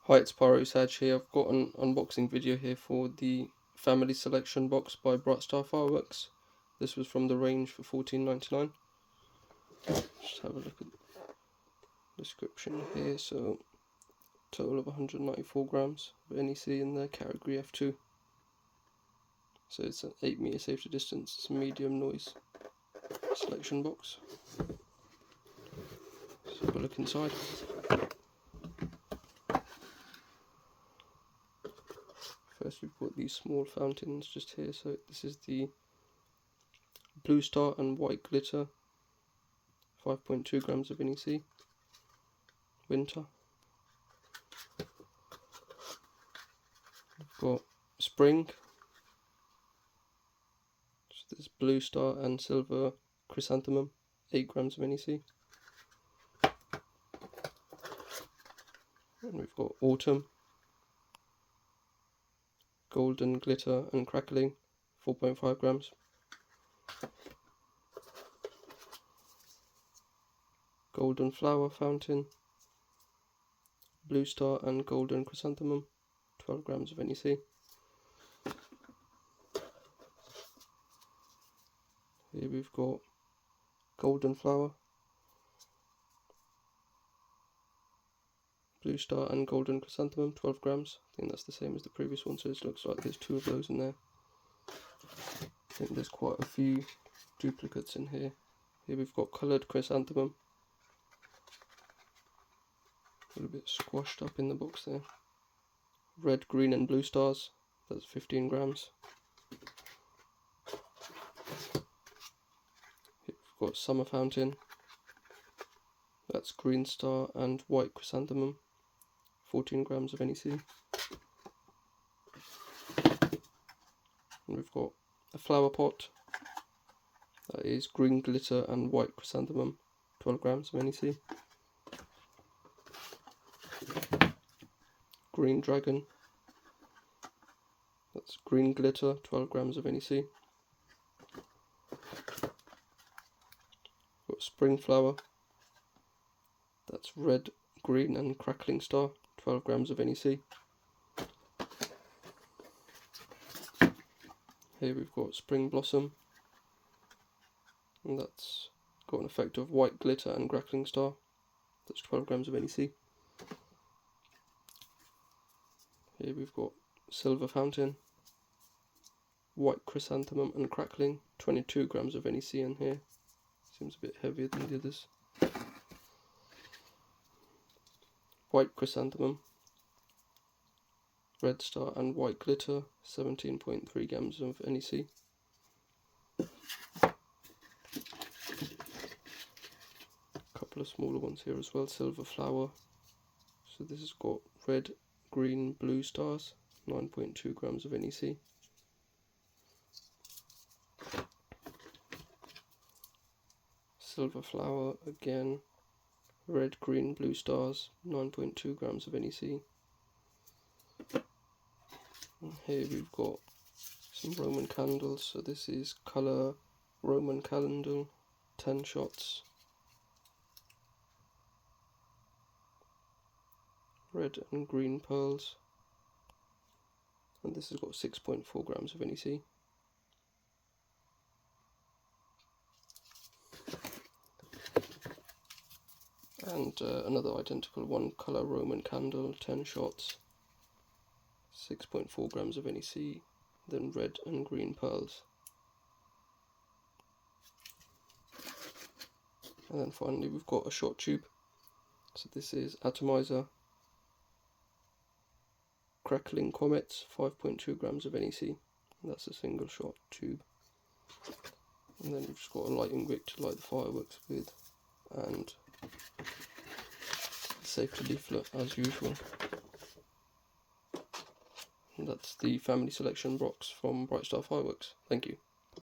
Hi, it's Saj here. I've got an unboxing video here for the Family Selection box by Bright Star Fireworks. This was from the range for $14.99. Just have a look at the description here. So, total of 194 grams of NEC in the category F2. So it's an 8 meter safety distance. It's a medium noise selection box. Let's have a look inside. First we've got these small fountains just here. So this is the Blue Star and White Glitter, 5.2 grams of NEC, winter. We've got Spring, so there's Blue Star and Silver Chrysanthemum, 8 grams of NEC. And we've got Autumn, Golden Glitter and Crackling, 4.5 grams. Golden Flower Fountain, Blue Star and Golden Chrysanthemum, 12 grams of NEC. Here we've got Golden Flower, Blue Star and Golden Chrysanthemum, 12 grams. I think that's the same as the previous one, so it looks like there's 2 of those in there. I think there's quite a few duplicates in here. Here we've got Coloured Chrysanthemum, a little bit squashed up in the box there. Red, Green and Blue Stars, that's 15 grams. Here we've got Summer Fountain, that's Green Star and White Chrysanthemum, 14 grams of NEC. And we've got a Flower Pot, that is Green Glitter and White Chrysanthemum, 12 grams of NEC. Green Dragon, that's Green Glitter, 12 grams of NEC. Got Spring Flower, that's Red, Green and Crackling Star, 12 grams of NEC. Here we've got Spring Blossom, and that's got an effect of White Glitter and Crackling Star, that's 12 grams of NEC. Here we've got Silver Fountain, White Chrysanthemum and Crackling, 22 grams of NEC in here. Seems a bit heavier than the others. White Chrysanthemum, Red Star and White Glitter, 17.3 grams of NEC. A couple of smaller ones here as well. Silver Flower, so this has got Red, Green, Blue Stars, 9.2 grams of NEC. Silver Flower again, Red, Green, Blue Stars, 9.2 grams of NEC. And here we've got some Roman candles, so this is Colour Roman Candle, 10 shots. Red and Green Pearls, and this has got 6.4 grams of NEC. And another identical one, Colour Roman Candle, 10 shots, 6.4 grams of NEC, then Red and Green Pearls. And then finally we've got a shot tube, so this is Atomizer, Crackling Comets, 5.2 grams of NEC, and that's a single shot tube. And then we've just got a lighting wick to light the fireworks with, and safety leaflet as usual. And that's the Family Selection box from Bright Star Fireworks. Thank you.